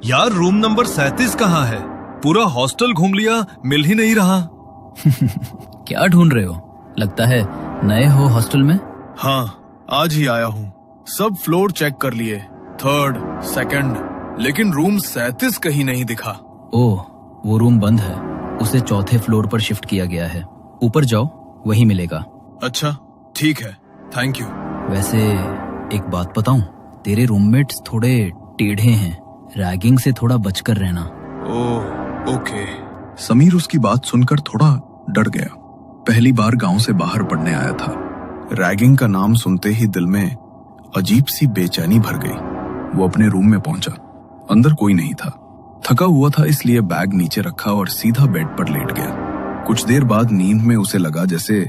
यार room number 37 कहाँ है? पूरा हॉस्टल घूम लिया, मिल ही नहीं रहा। क्या ढूंढ रहे हो? लगता है नए हो हॉस्टल में। हाँ, आज ही आया हूँ। सब फ्लोर चेक कर लिए, 3rd, 2nd, लेकिन रूम 37 कहीं नहीं दिखा। ओह, वो रूम बंद है। उसे 4थे फ्लोर पर शिफ्ट किया गया है। ऊपर जाओ, वही मिलेगा। अच्छा, ठीक है, थैंक यू। वैसे एक बात बताऊं, तेरे रूममेट्स थोड़े टेढ़े हैं। रैगिंग से थोड़ा बचकर रहना। ओह, ओके। समीर उसकी बात सुनकर थोड़ा डर गया। पहली बार गांव से बाहर पढ़ने आया था। रैगिंग का नाम सुनते ही दिल में अजीब सी बेचैनी भर गई। वो अपने रूम में पहुंचा। अंदर कोई नहीं था। थका हुआ था, इसलिए बैग नीचे रखा और सीधा बेड पर लेट गया। कुछ देर बाद नींद में उसे लगा जैसे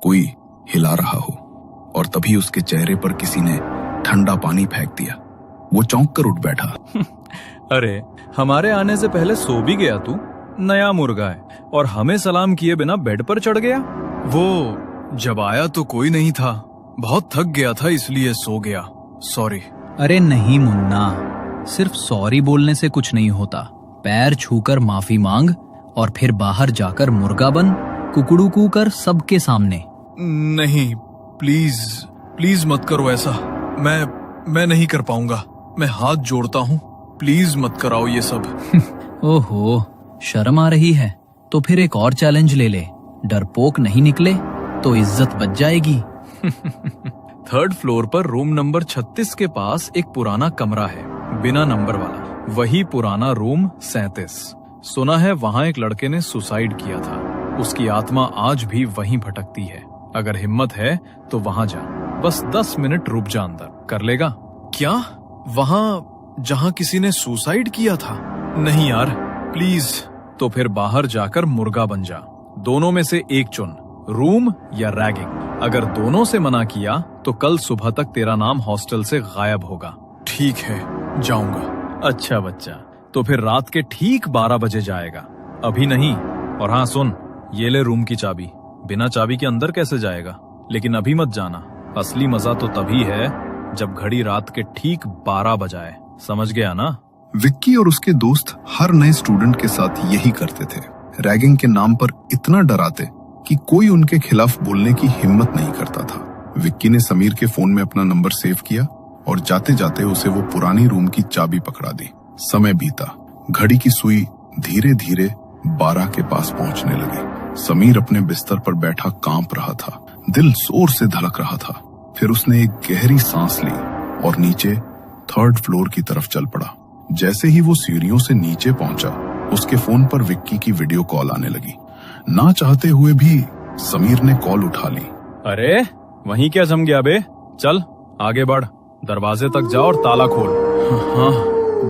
कोई हिला रहा हो, और तभी उसके चेहरे पर किसी ने ठंडा पानी फेंक दिया। वो चौंक कर उठ बैठा। अरे, हमारे आने से पहले सो भी गया तू? नया मुर्गा है और हमें सलाम किए बिना बेड पर चढ़ गया। वो जब आया तो कोई नहीं था। बहुत थक गया था इसलिए सो गया। सॉरी। अरे नहीं मुन्ना, सिर्फ सॉरी बोलने से कुछ नहीं होता। पैर छूकर माफी मांग और फिर बाहर जाकर मुर्गा बन, कुकड़ू कू कर सबके सामने। नहीं, प्लीज प्लीज मत करो ऐसा। मैं नहीं कर पाऊंगा। मैं हाथ जोड़ता हूँ, प्लीज मत कराओ ये सब। ओहो, शर्म आ रही है तो फिर एक और चैलेंज ले ले। डरपोक नहीं निकले तो इज्जत बच जाएगी। 3rd फ्लोर पर रूम नंबर 36 के पास एक पुराना कमरा है, बिना नंबर वाला। वही पुराना रूम 37। सुना है वहाँ एक लड़के ने सुसाइड किया था। उसकी आत्मा आज भी वहीं भटकती है। अगर हिम्मत है तो वहाँ जा। बस 10 मिनट रुक जा, अंदर कर लेगा? क्या? वहाँ जहाँ किसी ने सुसाइड किया था? नहीं यार, प्लीज। तो फिर बाहर जाकर मुर्गा बन जा। दोनों में से एक चुन, रूम या रैगिंग। अगर दोनों से मना किया तो कल सुबह तक तेरा नाम हॉस्टल से गायब होगा। ठीक है, जाऊंगा। अच्छा बच्चा, तो फिर रात के ठीक 12 बजे जाएगा, अभी नहीं। और हाँ सुन, ये ले रूम की चाबी। बिना चाबी के अंदर कैसे जाएगा? लेकिन अभी मत जाना। असली मजा तो तभी है जब घड़ी रात के ठीक 12 बजाए। समझ गया ना? विक्की और उसके दोस्त हर नए स्टूडेंट के साथ यही करते थे। रैगिंग के नाम पर इतना डराते कि कोई उनके खिलाफ बोलने की हिम्मत नहीं करता था। विक्की ने समीर के फोन में अपना नंबर सेव किया और जाते जाते उसे वो पुरानी रूम की चाबी पकड़ा दी। समय बीता। घड़ी की सुई धीरे धीरे 12 के पास पहुंचने लगी। समीर अपने बिस्तर पर बैठा कांप रहा था। दिल जोर से धड़क रहा था। फिर उसने एक गहरी सांस ली और नीचे 3rd फ्लोर की तरफ चल पड़ा। जैसे ही वो सीढ़ियों से नीचे पहुंचा, उसके फोन पर विक्की की वीडियो कॉल आने लगी। ना चाहते हुए भी समीर ने कॉल उठा ली। अरे वहीं क्या जम गया बे? चल आगे बढ़, दरवाजे तक जा और ताला खोल। हाँ,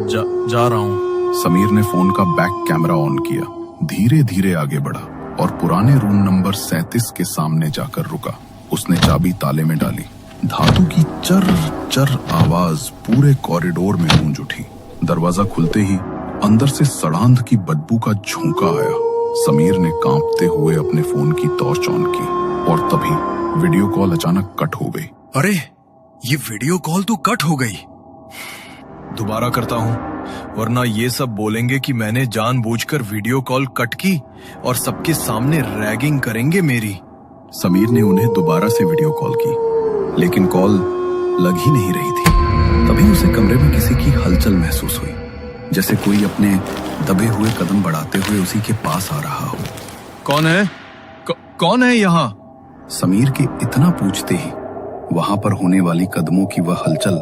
जा रहा हूँ। समीर ने फोन का बैक कैमरा ऑन किया, धीरे धीरे आगे बढ़ा और पुराने रूम नंबर 37 के सामने जाकर रुका। उसने चाबी ताले में डाली। धातु की चर चर आवाज पूरे कॉरिडोर में गूंज उठी। दरवाजा खुलते ही अंदर से सड़ांध की बदबू का झोंका आया। समीर ने कांपते हुए अपने फोन की टॉर्च ऑन की और तभी वीडियो कॉल अचानक कट हो गई। अरे, ये वीडियो कॉल तो कट हो गई। दोबारा करता हूँ, वरना ये सब बोलेंगे कि मैंने जानबूझकर वीडियो कॉल कट की और सबके सामने रैगिंग करेंगे मेरी। समीर ने उन्हें दोबारा से वीडियो कॉल की, लेकिन कॉल लग ही नहीं रही थी। तभी उसे कमरे में किसी की हलचल महसूस हुई, जैसे कोई अपने दबे हुए कदम बढ़ाते हुए उसी के पास आ रहा हो। कौन है? कौन है यहाँ? समीर के इतना पूछते ही वहां पर होने वाली कदमों की वह हलचल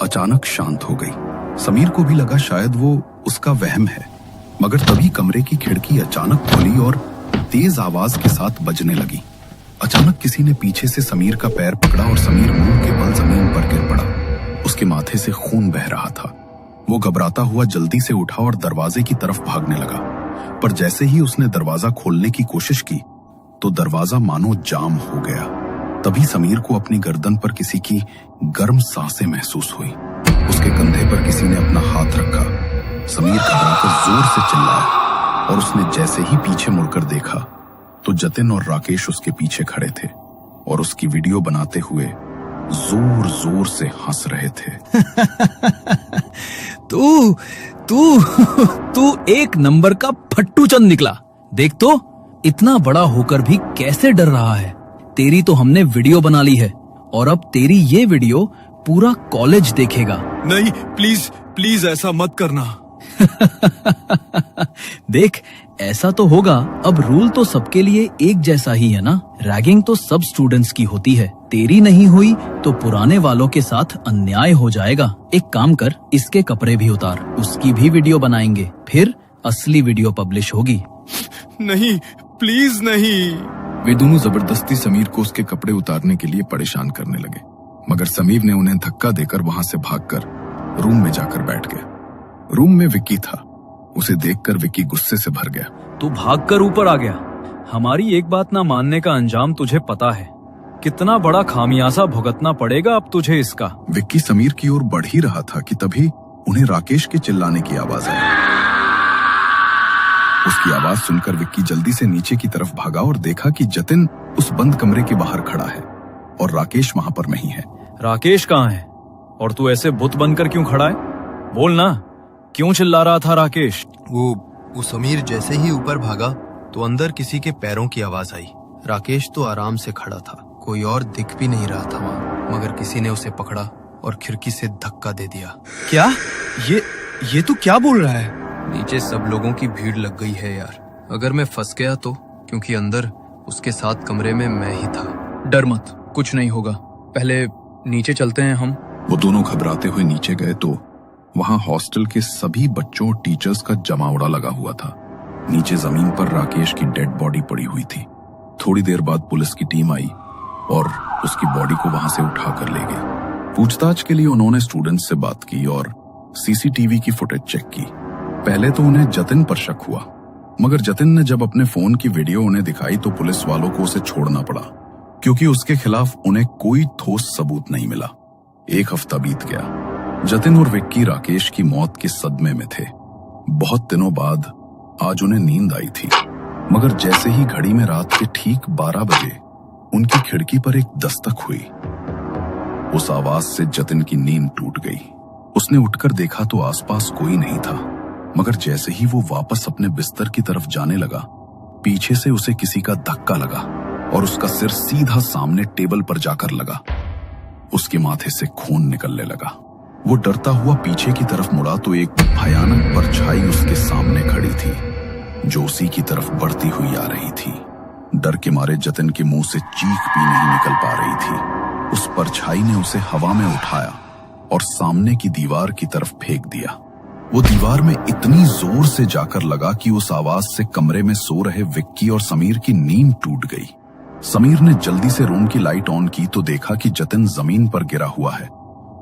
अचानक शांत हो गई। समीर को भी लगा शायद वो उसका वहम है, मगर तभी कमरे की खिड़की अचानक खुली और तेज आवाज के साथ बजने लगी। अचानक किसी ने पीछे से समीर का पैर पकड़ा और समीर मुंह के बल जमीन पर गिर पड़ा। उसके माथे से खून बह रहा था। वो घबराता हुआ जल्दी से उठा और दरवाजे की तरफ भागने लगा, पर जैसे ही उसने दरवाजा खोलने की कोशिश की तो दरवाजा मानो जाम हो गया। तभी समीर को अपनी गर्दन पर किसी की गर्म सांसें महसूस हुई। उसके कंधे पर किसी ने अपना हाथ रखा। समीर घबराकर जोर से चिल्लाया और उसने जैसे ही पीछे मुड़कर देखा तो जतिन और राकेश उसके पीछे खड़े थे और उसकी वीडियो बनाते हुए जोर जोर से हंस रहे थे। तू तू तू एक नंबर का फट्टू चंद निकला। देख तो इतना बड़ा होकर भी कैसे डर रहा है। तेरी तो हमने वीडियो बना ली है और अब तेरी ये वीडियो पूरा कॉलेज देखेगा। नहीं, प्लीज प्लीज ऐसा मत करना। देख, ऐसा तो होगा। अब रूल तो सबके लिए एक जैसा ही है ना। रैगिंग तो सब स्टूडेंट्स की होती है। तेरी नहीं हुई तो पुराने वालों के साथ अन्याय हो जाएगा। एक काम कर, इसके कपड़े भी उतार, उसकी भी वीडियो बनाएंगे, फिर असली वीडियो पब्लिश होगी। नहीं, प्लीज नहीं। वे दोनों जबरदस्ती समीर को उसके कपड़े उतारने के लिए परेशान करने लगे, मगर समीर ने उन्हें धक्का देकर वहां से भागकर रूम में जाकर बैठ गया। रूम में विक्की था। उसे देखकर विक्की गुस्से से भर गया। तू भागकर ऊपर आ गया। हमारी एक बात ना मानने का अंजाम तुझे पता है। कितना बड़ा खामियाजा भुगतना पड़ेगा अब तुझे इसका। विक्की समीर की ओर बढ़ ही रहा था कि तभी उन्हें राकेश के चिल्लाने की आवाज आई। उसकी आवाज सुनकर विक्की जल्दी से नीचे की तरफ भागा और देखा कि जतिन उस बंद कमरे के बाहर खड़ा है और राकेश वहां पर नहीं है। राकेश कहाँ है? और तू ऐसे बुत बनकर क्यों खड़ा है? बोल ना, क्यों चिल्ला रहा था राकेश? वो समीर जैसे ही ऊपर भागा तो अंदर किसी के पैरों की आवाज आई। राकेश तो आराम से खड़ा था, कोई और दिख भी नहीं रहा था वहाँ, मगर किसी ने उसे पकड़ा और खिड़की से धक्का दे दिया। क्या? ये तू क्या बोल रहा है? नीचे सब लोगों की भीड़ लग गई है यार। अगर मैं फंस गया तो, क्योंकि अंदर उसके साथ कमरे में मैं ही था। डर मत, कुछ नहीं होगा। पहले नीचे चलते हैं हम। वो दोनों घबराते हुए नीचे गए तो वहां हॉस्टल के सभी बच्चों और टीचर्स का जमावड़ा लगा हुआ था। नीचे जमीन पर राकेश की डेड बॉडी पड़ी हुई थी। थोड़ी देर बाद पुलिस की टीम आई और उसकी बॉडी को वहां से उठाकर ले गई। पूछताछ के लिए उन्होंने स्टूडेंट्स से बात की और सीसीटीवी की फुटेज चेक की। पहले तो उन्हें जतिन पर शक हुआ, मगर जतिन ने जब अपने फोन की वीडियो उन्हें दिखाई तो पुलिस वालों को उसे छोड़ना पड़ा, क्योंकि उसके खिलाफ उन्हें कोई ठोस सबूत नहीं मिला। एक हफ्ता बीत गया। जतिन और विक्की राकेश की मौत के सदमे में थे। बहुत दिनों बाद आज उन्हें नींद आई थी, मगर जैसे ही घड़ी में रात के ठीक 12 बजे उनकी खिड़की पर एक दस्तक हुई। उस आवाज से जतिन की नींद टूट गई। उसने उठकर देखा तो आसपास कोई नहीं था, मगर जैसे ही वो वापस अपने बिस्तर की तरफ जाने लगा, पीछे से उसे किसी का धक्का लगा और उसका सिर सीधा सामने टेबल पर जाकर लगा। उसके माथे से खून निकलने लगा। वो डरता हुआ पीछे की तरफ मुड़ा तो एक भयानक परछाई उसके सामने खड़ी थी, जो उसी की तरफ बढ़ती हुई आ रही थी। डर के मारे जतिन के मुंह से चीख भी नहीं निकल पा रही थी। उस परछाई ने उसे हवा में उठाया और सामने की दीवार की तरफ फेंक दिया। वो दीवार में इतनी जोर से जाकर लगा कि उस आवाज से कमरे में सो रहे विक्की और समीर की नींद टूट गई। समीर ने जल्दी से रूम की लाइट ऑन की तो देखा कि जतिन जमीन पर गिरा हुआ है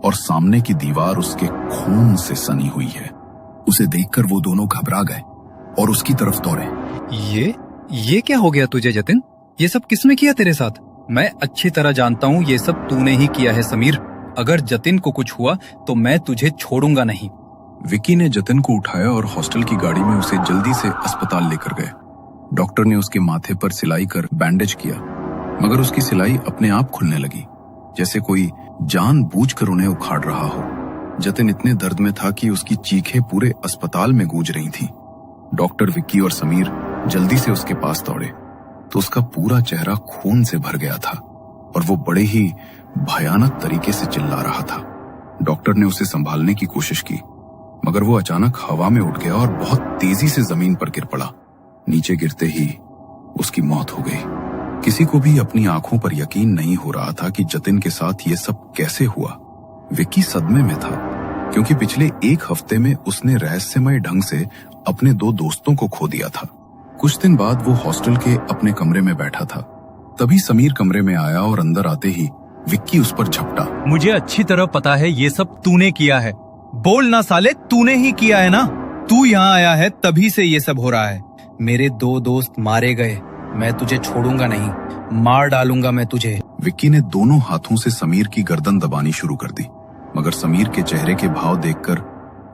और सामने की दीवार उसके खून से सनी हुई है। उसे देखकर वो दोनों घबरा गए और उसकी तरफ दौड़े। ये क्या हो गया तुझे जतिन? ये सब किसने किया तेरे साथ? मैं अच्छी तरह जानता हूँ ये सब तूने ही किया है समीर। अगर जतिन को कुछ हुआ तो मैं तुझे छोड़ूंगा नहीं। विक्की ने जतिन को उठाया और हॉस्टल की गाड़ी में उसे जल्दी से अस्पताल लेकर गए। डॉक्टर ने उसके माथे पर सिलाई कर बैंडेज किया, मगर उसकी सिलाई अपने आप खुलने लगी, जैसे कोई जानबूझकर उन्हें उखाड़ रहा हो। जतिन इतने दर्द में था कि उसकी चीखें पूरे अस्पताल में गूंज रही थीं। डॉक्टर, विक्की और समीर जल्दी से उसके पास दौड़े तो उसका पूरा चेहरा खून से भर गया था और वो बड़े ही भयानक तरीके से चिल्ला रहा था। डॉक्टर ने उसे संभालने की कोशिश की, मगर वो अचानक हवा में उठ गया और बहुत तेजी से जमीन पर गिर पड़ा। नीचे गिरते ही उसकी मौत हो गई। किसी को भी अपनी आंखों पर यकीन नहीं हो रहा था कि जतिन के साथ ये सब कैसे हुआ। विक्की सदमे में था, क्योंकि पिछले एक हफ्ते में उसने रहस्यमय ढंग से अपने 2 दोस्तों को खो दिया था। कुछ दिन बाद वो हॉस्टल के अपने कमरे में बैठा था। तभी समीर कमरे में आया और अंदर आते ही विक्की उस पर झपटा। मुझे अच्छी तरह पता है ये सब तूने किया है। बोल ना साले, तूने ही किया है ना? तू यहाँ आया है तभी से ये सब हो रहा है। मेरे 2 दोस्त मारे गए, मैं तुझे छोड़ूंगा नहीं, मार डालूंगा मैं तुझे। विक्की ने दोनों हाथों से समीर की गर्दन दबानी शुरू कर दी, मगर समीर के चेहरे के भाव देखकर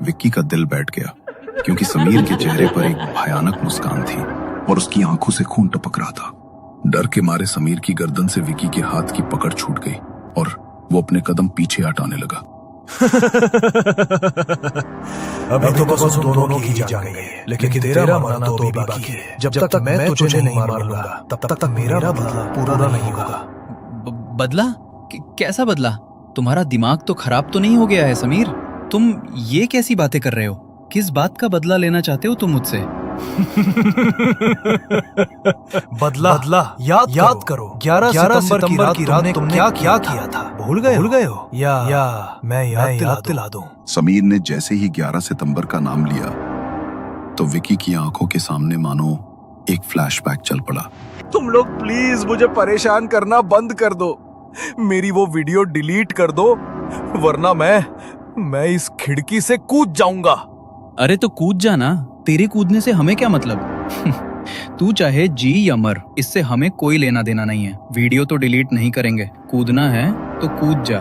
विक्की का दिल बैठ गया, क्योंकि समीर के चेहरे पर एक भयानक मुस्कान थी और उसकी आंखों से खून टपक रहा था। डर के मारे समीर की गर्दन से विक्की के हाथ की पकड़ छूट गई और वो अपने कदम पीछे हटाने लगा। अभी तो बस उन दोनों की ही जान गई है, लेकिन तेरा मरना तो अभी बाकी है। जब तक मैं तुझे नहीं मार लूंगा तब तक मेरा बदला पूरा नहीं होगा। बदला? कैसा बदला? तुम्हारा दिमाग तो खराब तो नहीं हो गया है समीर? तुम ये कैसी बातें कर रहे हो? किस बात का बदला लेना चाहते हो तुम मुझसे? बदला याद करो 11 सितंबर की रात तुमने क्या किया था? भूल गए हो? या मैं याद दिला दूं? समीर ने जैसे ही 11 सितंबर का नाम लिया तो विकी की आंखों के सामने मानो एक फ्लैशबैक चल पड़ा। तुम लोग प्लीज मुझे परेशान करना बंद कर दो, मेरी वो वीडियो डिलीट कर दो, वरना मैं इस खिड़की से कूद जाऊंगा। अरे तो कूद जाना, तेरे कूदने से हमें क्या मतलब? तू चाहे जी या मर, इससे हमें कोई लेना देना नहीं है। वीडियो तो डिलीट नहीं करेंगे, कूदना है तो कूद जा।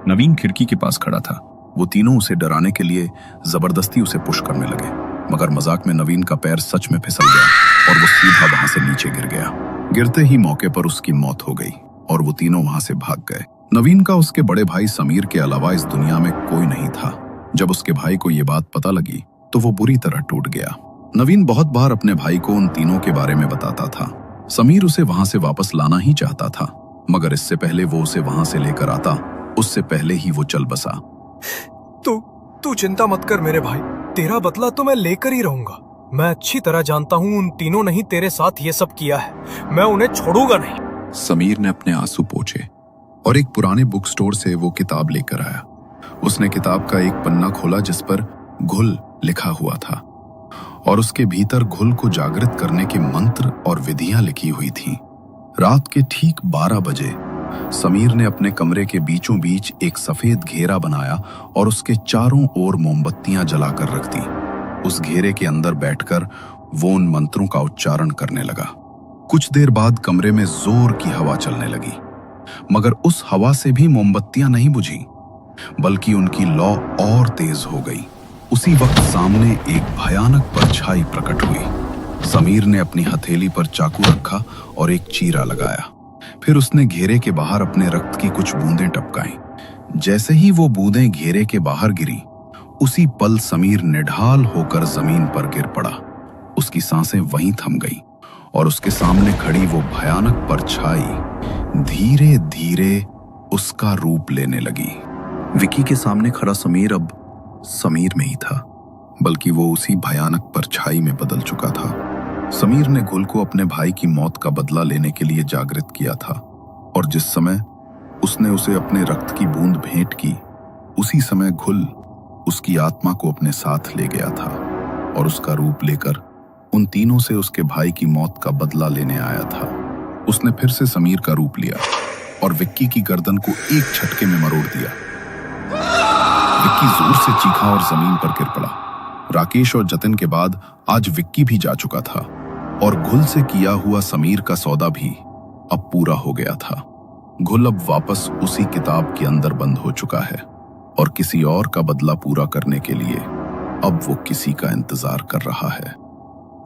नवीन खिड़की के पास खड़ा था। वो तीनों उसे डराने के लिए जबरदस्ती उसे पुश करने लगे, मगर मजाक में नवीन का पैर सच में फिसल गया और वो सीधा वहां से नीचे गिर गया। गिरते ही मौके पर उसकी मौत हो गई और वो तीनों वहां से भाग गए। नवीन का उसके बड़े भाई समीर के अलावा इस दुनिया में कोई नहीं था। जब उसके भाई को ये बात पता लगी तो वो बुरी तरह टूट गया। नवीन बहुत बार अपने भाई को उन तीनों के बारे में बताता था। समीर उसे वहां से वापस लाना ही चाहता था, मगर इससे पहले वो उसे वहां से लेकर आता, उससे पहले ही वो चल बसा। तू चिंता मत कर मेरे भाई, तेरा बदला तो मैं लेकर ही रहूंगा। मैं अच्छी तरह जानता हूँ उन तीनों ने ही तेरे साथ ये सब किया है, मैं उन्हें छोड़ूंगा नहीं। समीर ने अपने आंसू पोंछे और एक पुराने बुक स्टोर से वो किताब लेकर आया। उसने किताब का एक पन्ना खोला जिस पर घुल लिखा हुआ था और उसके भीतर घुल को जागृत करने के मंत्र और विधियां लिखी हुई थीं। रात के ठीक 12 बजे समीर ने अपने कमरे के बीचों बीच एक सफेद घेरा बनाया और उसके चारों ओर मोमबत्तियां जलाकर रख दी। उस घेरे के अंदर बैठकर वो उन मंत्रों का उच्चारण करने लगा। कुछ देर बाद कमरे में जोर की हवा चलने लगी, मगर उस हवा से भी मोमबत्तियां नहीं बुझी, बल्कि उनकी लौ और तेज हो गई। उसी वक्त सामने एक भयानक परछाई प्रकट हुई। समीर ने अपनी हथेली पर चाकू रखा और एक चीरा लगाया। फिर उसने घेरे के बाहर अपने रक्त की कुछ बूंदें टपकाईं। जैसे ही वो बूंदें घेरे के बाहर गिरी, उसी पल समीर निढाल होकर जमीन पर गिर पड़ा। उसकी सांसें वहीं थम गईं और उसके सामने खड़ी वो भयानक परछाई धीरे धीरे उसका रूप लेने लगी। विकी के सामने खड़ा समीर अब समीर नहीं था, बल्कि वो उसी भयानक परछाई में बदल चुका था। समीर ने घुल को अपने भाई की मौत का बदला लेने के लिए जागृत किया था और जिस समय उसने उसे अपने रक्त की बूंद भेंट की, उसी समय घुल उसकी आत्मा को अपने साथ ले गया था और उसका रूप लेकर उन तीनों से उसके भाई की मौत का बदला लेने आया था। उसने फिर से समीर का रूप लिया और विक्की की गर्दन को एक झटके में मरोड़ दिया। विक्की जोर से चीखा और जमीन पर गिर पड़ा। राकेश और जतिन के बाद आज विक्की भी जा चुका था और घुल से किया हुआ समीर का सौदा भी अब पूरा हो गया था। घुल अब वापस उसी किताब के अंदर बंद हो चुका है और किसी और का बदला पूरा करने के लिए अब वो किसी का इंतजार कर रहा है।